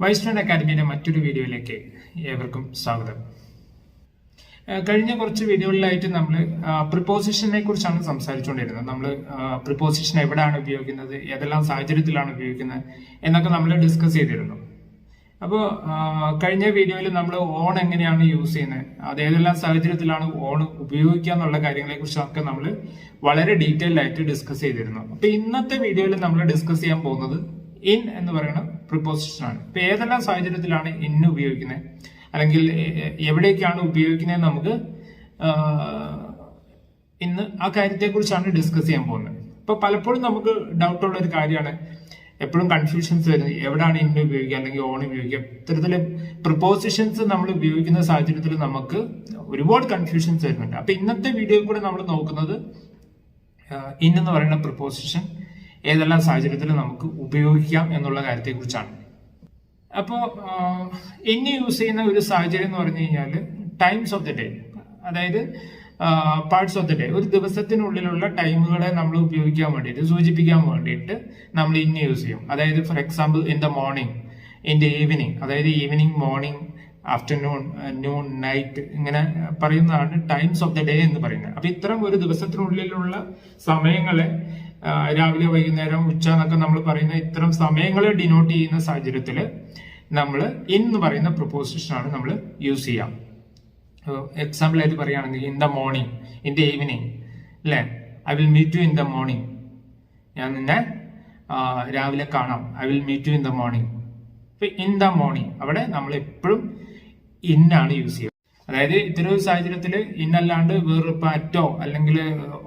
Whitestone Academy മറ്റൊരു വീഡിയോയിലേക്ക് ഏവർക്കും സ്വാഗതം. കഴിഞ്ഞ കുറച്ച് വീഡിയോകളിലായിട്ട് നമ്മൾ പ്രിപ്പോസിഷനെ കുറിച്ചാണ് സംസാരിച്ചുകൊണ്ടിരുന്നത്. നമ്മൾ പ്രിപ്പോസിഷൻ എവിടെയാണ് ഉപയോഗിക്കുന്നത്, ഏതെല്ലാം സാഹചര്യത്തിലാണ് ഉപയോഗിക്കുന്നത് എന്നൊക്കെ നമ്മൾ ഡിസ്കസ് ചെയ്തിരുന്നു. അപ്പോൾ കഴിഞ്ഞ വീഡിയോയിൽ നമ്മൾ ഓൺ എങ്ങനെയാണ് യൂസ് ചെയ്യുന്നത്, അത് ഏതെല്ലാം സാഹചര്യത്തിലാണ് ഓൺ ഉപയോഗിക്കുക എന്നുള്ള കാര്യങ്ങളെ കുറിച്ചൊക്കെ നമ്മൾ വളരെ ഡീറ്റെയിൽഡ് ആയിട്ട് ഡിസ്കസ് ചെയ്തിരുന്നു. അപ്പൊ ഇന്നത്തെ വീഡിയോയിൽ നമ്മൾ ഡിസ്കസ് ചെയ്യാൻ പോകുന്നത് ഇൻ എന്ന് പറയുന്ന പ്രിപ്പോസിഷൻ ആണ്. ഇപ്പൊ ഏതെല്ലാം സാഹചര്യത്തിലാണ് ഇൻ ഉപയോഗിക്കുന്നത് അല്ലെങ്കിൽ എവിടേക്കാണ് ഉപയോഗിക്കുന്നത് നമുക്ക് ഇന്ന് ആ കാര്യത്തെ കുറിച്ചാണ് ഡിസ്കസ് ചെയ്യാൻ പോകുന്നത്. ഇപ്പൊ പലപ്പോഴും നമുക്ക് ഡൗട്ട് ഉള്ള ഒരു കാര്യമാണ്, എപ്പോഴും കൺഫ്യൂഷൻസ് വരുന്നത് എവിടെയാണ് ഇൻ ഉപയോഗിക്കുക അല്ലെങ്കിൽ ഓൺ ഉപയോഗിക്കുക. ഇത്തരത്തില് പ്രിപ്പോസിഷൻസ് നമ്മൾ ഉപയോഗിക്കുന്ന സാഹചര്യത്തിൽ നമുക്ക് ഒരുപാട് കൺഫ്യൂഷൻസ് വരുന്നുണ്ട്. അപ്പൊ ഇന്നത്തെ വീഡിയോയിൽ കൂടെ നമ്മൾ നോക്കുന്നത് ഇൻ എന്ന് പറയുന്ന പ്രിപ്പോസിഷൻ ഏതെല്ലാം സാഹചര്യത്തിൽ നമുക്ക് ഉപയോഗിക്കാം എന്നുള്ള കാര്യത്തെ കുറിച്ചാണ്. അപ്പോൾ ഇന്ന് യൂസ് ചെയ്യുന്ന ഒരു സാഹചര്യം എന്ന് പറഞ്ഞു കഴിഞ്ഞാൽ ടൈംസ് ഓഫ് ദി ഡേ, അതായത് പാർട്സ് ഓഫ് ദി ഡേ, ഒരു ദിവസത്തിനുള്ളിലുള്ള ടൈമുകളെ നമ്മൾ ഉപയോഗിക്കാൻ വേണ്ടിയിട്ട് സൂചിപ്പിക്കാൻ വേണ്ടിയിട്ട് നമ്മൾ ഇന്ന് യൂസ് ചെയ്യും. അതായത് for example in the morning, in the evening, അതായത് evening, morning, afternoon, noon, night, ഇങ്ങനെ പറയുന്നതാണ് ടൈംസ് ഓഫ് ദ ഡേ എന്ന് പറയുന്നത്. അപ്പൊ ഇത്തരം ഒരു ദിവസത്തിനുള്ളിലുള്ള സമയങ്ങളെ രാവിലെ, വൈകുന്നേരം, ഉച്ച എന്നൊക്കെ നമ്മൾ പറയുന്ന ഇത്തരം സമയങ്ങളെ ഡിനോട്ട് ചെയ്യുന്ന സാഹചര്യത്തിൽ നമ്മൾ ഇൻ എന്ന് പറയുന്ന പ്രിപ്പോസിഷൻ ആണ് നമ്മൾ യൂസ് ചെയ്യാം. എക്സാമ്പിൾ ആയിട്ട് പറയുകയാണെങ്കിൽ in the morning, in the evening, അല്ലെ, I will meet you in the morning, ഞാൻ നിന്നെ രാവിലെ കാണാം, I will meet you in the morning. ഇപ്പൊ ഇൻ ദ മോർണിംഗ് അവിടെ നമ്മൾ എപ്പോഴും ഇന്നാണ് യൂസ് ചെയ്യുക. അതായത് ഇത്തരം ഒരു സാഹചര്യത്തിൽ ഇന്നല്ലാണ്ട് വേറെ അറ്റോ അല്ലെങ്കിൽ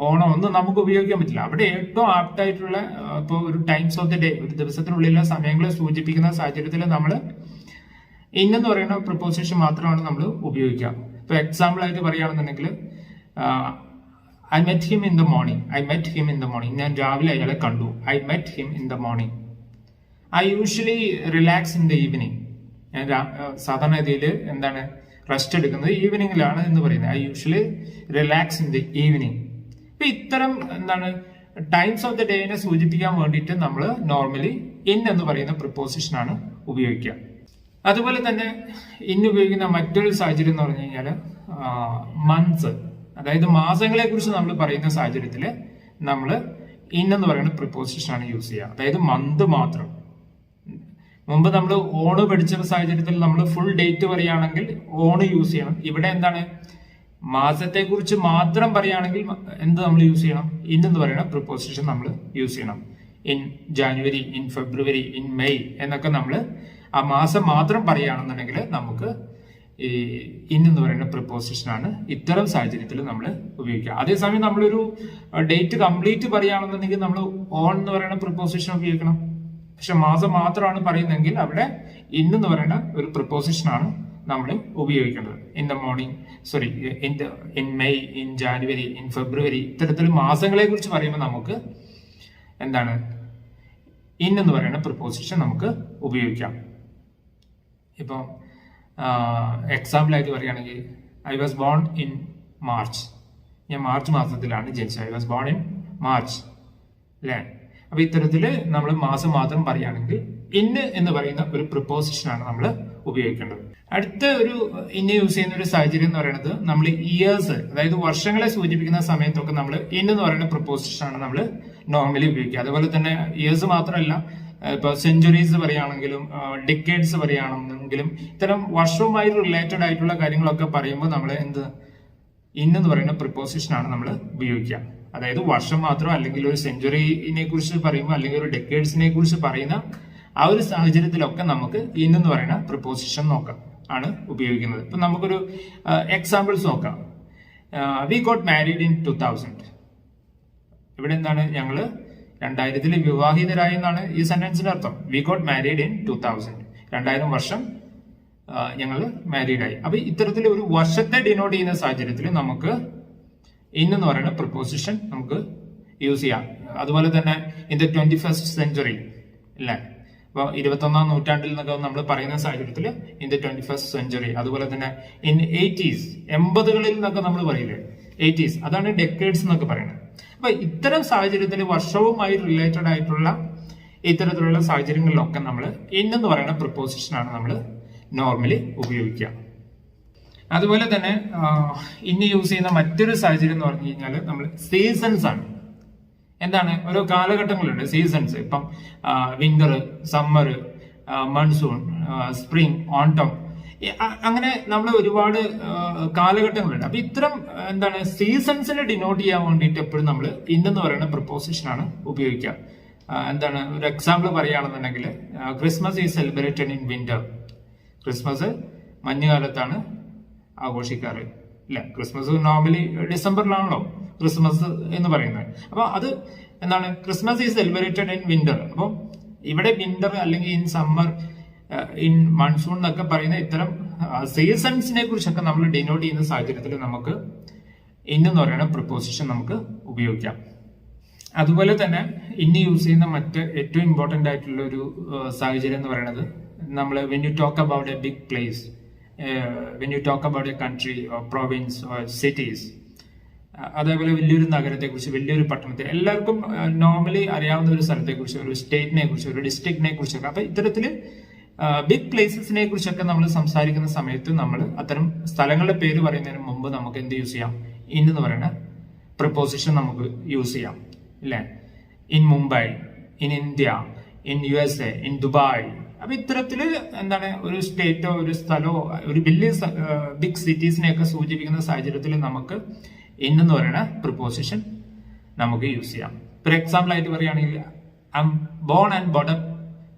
ഓണോ ഒന്നും നമുക്ക് ഉപയോഗിക്കാൻ പറ്റില്ല. അവിടെ ഏറ്റവും ആപ്റ്റായിട്ടുള്ള ഇപ്പോൾ ഒരു ടൈംസ് ഓഫ് ദി ഡേ, ഒരു ദിവസത്തിനുള്ളിലുള്ള സമയങ്ങളെ സൂചിപ്പിക്കുന്ന സാഹചര്യത്തിൽ നമ്മൾ ഇന്നെന്ന് പറയുന്ന പ്രിപ്പോസിഷൻ മാത്രമാണ് നമ്മൾ ഉപയോഗിക്കുക. ഇപ്പൊ എക്സാമ്പിൾ ആയിട്ട് പറയുകയാണെന്നുണ്ടെങ്കിൽ I met him in the morning, I met him in the morning, ഞാൻ രാവിലെ അയാളെ കണ്ടു, I met him in the morning. I usually relax in the evening, ഞാൻ സാധാരണ രീതിയിൽ എന്താണ് റെസ്റ്റ് എടുക്കുന്നത് ഈവനിങ്ങിലാണ് എന്ന് പറയുന്നത്. I usually relax in the evening. ഇപ്പൊ ഇത്തരം എന്താണ് ടൈംസ് ഓഫ് ദി ഡേനെ സൂചിപ്പിക്കാൻ വേണ്ടിയിട്ട് നമ്മൾ നോർമലി ഇൻ എന്ന് പറയുന്ന പ്രിപ്പോസിഷൻ ആണ് ഉപയോഗിക്കുക. അതുപോലെ തന്നെ ഇൻ ഉപയോഗിക്കുന്ന മറ്റൊരു സാഹചര്യം എന്ന് പറഞ്ഞു കഴിഞ്ഞാൽ മന്ത്സ്, അതായത് മാസങ്ങളെ കുറിച്ച് നമ്മൾ പറയുന്ന സാഹചര്യത്തിൽ നമ്മൾ ഇൻ എന്ന് പറയുന്ന പ്രിപ്പോസിഷൻ ആണ് യൂസ് ചെയ്യുക. അതായത് മന്ത് മാത്രം. മുമ്പ് നമ്മൾ ഓണ് പഠിച്ച സാഹചര്യത്തിൽ നമ്മൾ ഫുൾ ഡേറ്റ് പറയുകയാണെങ്കിൽ ഓണ് യൂസ് ചെയ്യണം. ഇവിടെ എന്താണ്, മാസത്തെ കുറിച്ച് മാത്രം പറയുകയാണെങ്കിൽ എന്ത് നമ്മൾ യൂസ് ചെയ്യണം, ഇൻ എന്ന് പറയുന്ന പ്രിപ്പോസിഷൻ നമ്മൾ യൂസ് ചെയ്യണം. In January, in February, in May എന്നൊക്കെ നമ്മൾ ആ മാസം മാത്രം പറയുകയാണെന്നുണ്ടെങ്കിൽ നമുക്ക് ഈ ഇൻ എന്ന് പറയുന്ന പ്രിപ്പോസിഷൻ ആണ് ഇത്തരം സാഹചര്യത്തിൽ നമ്മൾ ഉപയോഗിക്കുക. അതേസമയം നമ്മളൊരു ഡേറ്റ് കംപ്ലീറ്റ് പറയുകയാണെന്നുണ്ടെങ്കിൽ നമ്മൾ ഓൺ എന്ന് പറയുന്ന പ്രിപ്പോസിഷൻ ഉപയോഗിക്കണം. പക്ഷെ മാസം മാത്രമാണ് പറയുന്നതെങ്കിൽ അവിടെ ഇൻ എന്ന് പറയുന്ന ഒരു പ്രിപ്പോസിഷൻ ആണ് നമ്മൾ ഉപയോഗിക്കേണ്ടത്. In the morning, sorry, in May, in January, in February, ഇത്തരത്തിൽ മാസങ്ങളെ കുറിച്ച് പറയുമ്പോൾ നമുക്ക് എന്താണ് ഇൻ എന്ന് പറയുന്ന പ്രിപ്പോസിഷൻ നമുക്ക് ഉപയോഗിക്കാം. ഇപ്പം എക്സാമ്പിൾ ആയിട്ട് പറയുകയാണെങ്കിൽ I was born in March, ഞാൻ മാർച്ച് മാസത്തിലാണ് ജനിച്ചത്, I was born in March, അല്ലേ. അപ്പൊ ഇത്തരത്തില് നമ്മൾ മാസം മാത്രം പറയുകയാണെങ്കിൽ ഇന്ന് എന്ന് പറയുന്ന ഒരു പ്രിപ്പോസിഷൻ ആണ് നമ്മൾ ഉപയോഗിക്കേണ്ടത്. അടുത്ത ഒരു ഇന്ന് യൂസ് ചെയ്യുന്ന ഒരു സാഹചര്യം എന്ന് പറയുന്നത് നമ്മൾ ഇയേഴ്സ്, അതായത് വർഷങ്ങളെ സൂചിപ്പിക്കുന്ന സമയത്തൊക്കെ നമ്മൾ ഇന്ന് എന്ന് പറയുന്ന പ്രിപ്പോസിഷൻ ആണ് നമ്മൾ നോർമലി ഉപയോഗിക്കുക. അതുപോലെ തന്നെ ഇയേഴ്സ് മാത്രമല്ല, ഇപ്പൊ സെഞ്ചുറീസ് പറയുകയാണെങ്കിലും ഡിക്കേഡ്സ് പറയുകയാണെങ്കിലും ഇത്തരം വർഷവുമായി റിലേറ്റഡ് ആയിട്ടുള്ള കാര്യങ്ങളൊക്കെ പറയുമ്പോൾ നമ്മൾ എന്ത് ഇന്നെന്ന് പറയുന്ന പ്രിപ്പോസിഷൻ ആണ് നമ്മൾ ഉപയോഗിക്കുക. അതായത് വർഷം മാത്രം അല്ലെങ്കിൽ ഒരു സെഞ്ചുറിനെ കുറിച്ച് പറയുമ്പോൾ അല്ലെങ്കിൽ ഒരു ഡെക്കേഡ്സിനെ കുറിച്ച് പറയുന്ന ആ ഒരു സാഹചര്യത്തിലൊക്കെ നമുക്ക് ഇന്നെന്ന് പറയുന്ന പ്രിപ്പോസിഷൻ നോക്കാം ആണ് ഉപയോഗിക്കുന്നത്. ഇപ്പൊ നമുക്കൊരു എക്സാമ്പിൾസ് നോക്കാം. We got married in 2000. ഇവിടെ എന്താണ്, ഞങ്ങള് 2000 വിവാഹിതരായി എന്നാണ് ഈ സെന്റൻസിന്റെ അർത്ഥം. വി ഗോട്ട് മാരീഡ് ഇൻ 2000, 2000 വർഷം ഞങ്ങൾ മാരീഡായി. അപ്പൊ ഇത്തരത്തിൽ ഒരു വർഷത്തെ ഡിനോട്ട് ചെയ്യുന്ന സാഹചര്യത്തിൽ നമുക്ക് ഇൻ എന്ന് പറയുന്ന പ്രിപ്പോസിഷൻ നമുക്ക് യൂസ് ചെയ്യാം. അതുപോലെ തന്നെ ഇൻ ദ 21st സെഞ്ചുറി, അല്ലേ, അപ്പൊ 21ാം നൂറ്റാണ്ടിൽ എന്നൊക്കെ നമ്മൾ പറയുന്ന സാഹചര്യത്തിൽ ഇൻ ദ 21st സെഞ്ചുറി. അതുപോലെ തന്നെ ഇൻ 80s, 80കളിൽ എന്നൊക്കെ നമ്മൾ പറയില്ലേ, 80s, അതാണ് ഡെക്കേഡ്സ് എന്നൊക്കെ പറയുന്നത്. അപ്പൊ ഇത്തരം സാഹചര്യത്തിൽ വർഷവുമായി റിലേറ്റഡ് ആയിട്ടുള്ള ഇത്തരത്തിലുള്ള സാഹചര്യങ്ങളിലൊക്കെ നമ്മൾ എന്ന് പറയുന്ന പ്രിപ്പോസിഷനാണ് നമ്മൾ നോർമലി ഉപയോഗിക്കുക. അതുപോലെ തന്നെ ഇന്ന് യൂസ് ചെയ്യുന്ന മറ്റൊരു സാഹചര്യം എന്ന് പറഞ്ഞു കഴിഞ്ഞാൽ നമ്മൾ സീസൺസ് ആണ്. എന്താണ്, ഓരോ കാലഘട്ടങ്ങളുണ്ട് സീസൺസ്. ഇപ്പം വിന്റർ, സമ്മർ, മൺസൂൺ, സ്പ്രിംഗ്, ഓട്ടം, അങ്ങനെ നമ്മൾ ഒരുപാട് കാലഘട്ടങ്ങളുണ്ട്. അപ്പൊ ഇത്തരം എന്താണ് സീസൺസിനെ ഡിനോട്ട് ചെയ്യാൻ വേണ്ടിയിട്ട് എപ്പോഴും നമ്മൾ ഇന്നെന്ന് പറയുന്ന പ്രിപ്പോസിഷനാണ് ഉപയോഗിക്കുക. എന്താണ്, ഒരു എക്സാമ്പിൾ പറയുകയാണെന്നുണ്ടെങ്കിൽ Christmas is celebrated in winter. Christmas മഞ്ഞുകാലത്താണ് ആഘോഷിക്കാറ്, ഇല്ല? ക്രിസ്മസ് നോർമലി ഡിസംബറിലാണല്ലോ ക്രിസ്മസ് എന്ന് പറയുന്നത്. അപ്പൊ അത് എന്താണ്, Christmas is celebrated in winter. അപ്പം ഇവിടെ വിന്റർ അല്ലെങ്കിൽ ഇൻ സമ്മർ, ഇൻ മൺസൂൺ എന്നൊക്കെ പറയുന്ന ഇത്തരം സീസൺസിനെ കുറിച്ചൊക്കെ നമ്മൾ ഡിനോട്ട് ചെയ്യുന്ന സാഹചര്യത്തിൽ നമുക്ക് ഇന്നെന്ന് പറയുന്ന പ്രിപ്പോസിഷൻ നമുക്ക് ഉപയോഗിക്കാം. അതുപോലെ തന്നെ ഇന്ന് യൂസ് ചെയ്യുന്ന മറ്റ് ഏറ്റവും ഇമ്പോർട്ടന്റ് ആയിട്ടുള്ള ഒരു സാഹചര്യം എന്ന് പറയുന്നത് നമ്മൾ when you talk about a big place, when you talk about a country or province or cities, അതേപോലെ വലിയൊരു നഗരത്തെക്കുറിച്ച്, വലിയൊരു പട്ടണത്തെ, എല്ലാവർക്കും നോർമലി അറിയാവുന്ന ഒരു സ്ഥലത്തെക്കുറിച്ച്, ഒരു സ്റ്റേറ്റിനെ കുറിച്ച്, ഒരു ഡിസ്ട്രിക്റ്റിനെ കുറിച്ചൊക്കെ, അപ്പൊ ഇത്തരത്തില് ബിഗ് പ്ലേസസിനെ കുറിച്ചൊക്കെ നമ്മൾ സംസാരിക്കുന്ന സമയത്ത് നമ്മൾ അത്തരം സ്ഥലങ്ങളുടെ പേര് പറയുന്നതിന് മുമ്പ് നമുക്ക് എന്ത് യൂസ് ചെയ്യാം, എന്ന് പറയുന്ന പ്രിപ്പോസിഷൻ നമുക്ക് യൂസ് ചെയ്യാം, അല്ലെ? In Mumbai, in India, in USA, in Dubai. അപ്പൊ ഇത്തരത്തില് എന്താണ്, ഒരു സ്റ്റേറ്റോ ഒരു സ്ഥലമോ ഒരു വലിയ ബിഗ് സിറ്റീസിനെയൊക്കെ സൂചിപ്പിക്കുന്ന സാഹചര്യത്തിൽ നമുക്ക് എന്ന് പറയുന്ന പ്രിപ്പോസിഷൻ നമുക്ക് യൂസ് ചെയ്യാം. ഫോർ എക്സാമ്പിൾ ആയിട്ട് പറയുകയാണെങ്കിൽ I'm born and brought up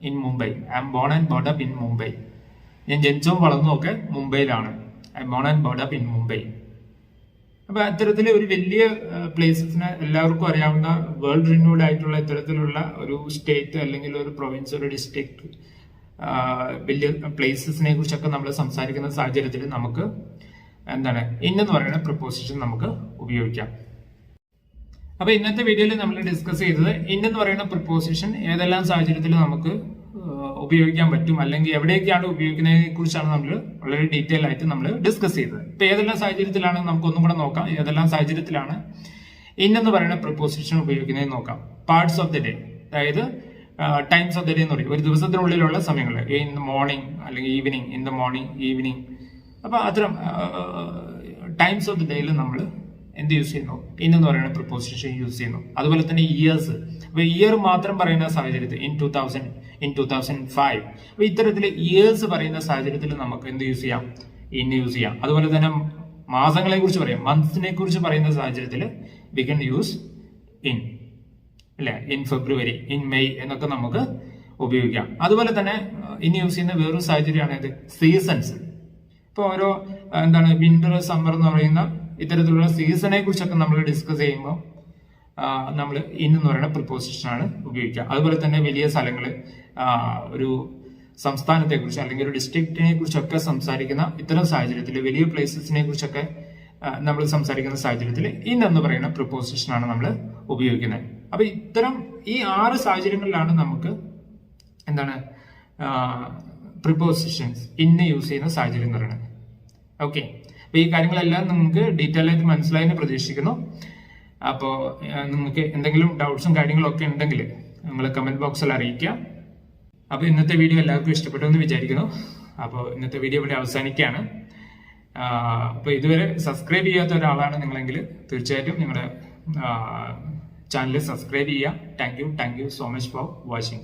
in Mumbai. I'm born and brought up in Mumbai. ഞാൻ ജനിച്ചതും വളർന്നതും ഒക്കെ മുംബൈയിലാണ്. I'm born and brought up in Mumbai. അപ്പൊ അത്തരത്തില് ഒരു വലിയ പ്ലേസസിനെ എല്ലാവർക്കും അറിയാവുന്ന വേൾഡ് റിന്യൂഡ് ആയിട്ടുള്ള ഇത്തരത്തിലുള്ള ഒരു സ്റ്റേറ്റ് അല്ലെങ്കിൽ ഒരു പ്രൊവിൻസ്, ഒരു ഡിസ്ട്രിക്ട്, വലിയ പ്ലേസസിനെ കുറിച്ചൊക്കെ നമ്മൾ സംസാരിക്കുന്ന സാഹചര്യത്തിൽ നമുക്ക് എന്താണ് ഇന്നെന്ന് പറയുന്ന പ്രിപ്പോസിഷൻ നമുക്ക് ഉപയോഗിക്കാം. അപ്പൊ ഇന്നത്തെ വീഡിയോയിൽ നമ്മൾ ഡിസ്കസ് ചെയ്തത് ഇന്നെന്ന് പറയുന്ന പ്രിപ്പോസിഷൻ ഏതെല്ലാം സാഹചര്യത്തിൽ നമുക്ക് ഉപയോഗിക്കാൻ പറ്റും, അല്ലെങ്കിൽ എവിടെയൊക്കെയാണ് ഉപയോഗിക്കുന്നതിനെ കുറിച്ചാണ് നമ്മൾ വളരെ ഡീറ്റെയിൽ ആയിട്ട് നമ്മൾ ഡിസ്കസ് ചെയ്തത്. ഇപ്പൊ ഏതെല്ലാം സാഹചര്യത്തിലാണ് നമുക്ക് ഒന്നും കൂടെ നോക്കാം, ഏതെല്ലാം സാഹചര്യത്തിലാണ് ഇന്നെന്ന് പറയുന്ന പ്രിപ്പോസിഷൻ ഉപയോഗിക്കുന്നത് നോക്കാം. പാർട്സ് ഓഫ് ദി ഡേ, അതായത് ടൈംസ് ഓഫ് ദി ഡേ എന്ന് പറയും, ഒരു ദിവസത്തിനുള്ളിലുള്ള സമയങ്ങൾ. ഇൻ ദ മോർണിംഗ് അല്ലെങ്കിൽ evening, in the morning, evening. അപ്പൊ അത്തരം ടൈംസ് ഓഫ് ദി ഡേയിൽ നമ്മൾ എന്ത് യൂസ് ചെയ്യുന്നു, ഇന്നെന്ന് പറയുന്ന പ്രിപ്പോസിഷൻ യൂസ് ചെയ്യുന്നു. അതുപോലെ തന്നെ ഇയേഴ്സ്, അപ്പൊ ഇയർ മാത്രം പറയുന്ന സാഹചര്യത്തിൽ ഇൻ 2000, ഇൻ 2005, അപ്പൊ ഇത്തരത്തില് ഇയേഴ്സ് പറയുന്ന സാഹചര്യത്തിൽ നമുക്ക് എന്ത് യൂസ് ചെയ്യാം, ഇന്ന് യൂസ് ചെയ്യാം. അതുപോലെ തന്നെ മാസങ്ങളെ കുറിച്ച് പറയാം, മന്ത്സിനെ കുറിച്ച് പറയുന്ന സാഹചര്യത്തിൽ വി കൻ യൂസ് ഇൻ, അല്ലെ? ഇൻ ഫെബ്രുവരി, ഇൻ മെയ് എന്നൊക്കെ നമുക്ക് ഉപയോഗിക്കാം. അതുപോലെ തന്നെ ഇനി യൂസ് ചെയ്യുന്ന വേറൊരു സാഹചര്യമാണ് ഇത് സീസൺസ്. ഇപ്പൊ ഓരോ എന്താണ് വിന്റർ, സമ്മർ എന്ന് പറയുന്ന ഇത്തരത്തിലുള്ള സീസണെ കുറിച്ചൊക്കെ നമ്മൾ ഡിസ്കസ് ചെയ്യുമ്പോൾ നമ്മൾ ഇന്നെന്ന് പറയുന്ന പ്രിപ്പോസിഷനാണ് ഉപയോഗിക്കുക. അതുപോലെ തന്നെ വലിയ സ്ഥലങ്ങൾ, ഒരു സംസ്ഥാനത്തെ കുറിച്ച് അല്ലെങ്കിൽ ഒരു ഡിസ്ട്രിക്റ്റിനെ കുറിച്ചൊക്കെ സംസാരിക്കുന്ന ഇത്തരം സാഹചര്യത്തിൽ, വലിയ പ്ലേസസിനെ കുറിച്ചൊക്കെ നമ്മൾ സംസാരിക്കുന്ന സാഹചര്യത്തിൽ ഇന്നെന്ന് പറയുന്ന പ്രിപ്പോസിഷനാണ് നമ്മൾ ഉപയോഗിക്കുന്നത്. അപ്പൊ ഇത്തരം ഈ 6 സാഹചര്യങ്ങളിലാണ് നമുക്ക് എന്താണ് പ്രിപ്പോസിഷൻസ് ഇന്ന് യൂസ് ചെയ്യുന്ന സാഹചര്യം എന്ന് പറയുന്നത്. ഓക്കെ, അപ്പൊ ഈ കാര്യങ്ങളെല്ലാം നിങ്ങൾക്ക് ഡീറ്റെയിൽ ആയിട്ട് മനസ്സിലായെന്ന് പ്രതീക്ഷിക്കുന്നു. അപ്പോൾ നിങ്ങൾക്ക് എന്തെങ്കിലും ഡൗട്ട്സും കാര്യങ്ങളും ഒക്കെ ഉണ്ടെങ്കിൽ നിങ്ങൾ കമന്റ് ബോക്സിൽ അറിയിക്കുക. അപ്പോൾ ഇന്നത്തെ വീഡിയോ എല്ലാവർക്കും ഇഷ്ടപ്പെട്ടു എന്ന് വിചാരിക്കുന്നു. അപ്പോൾ ഇന്നത്തെ വീഡിയോ ഇവിടെ അവസാനിക്കുകയാണ്. അപ്പോൾ ഇതുവരെ സബ്സ്ക്രൈബ് ചെയ്യാത്ത ഒരാളാണ് നിങ്ങളെങ്കിൽ തീർച്ചയായിട്ടും നിങ്ങളുടെ ചാനൽ സബ്സ്ക്രൈബ് ചെയ്യുക. Thank you so much for watching.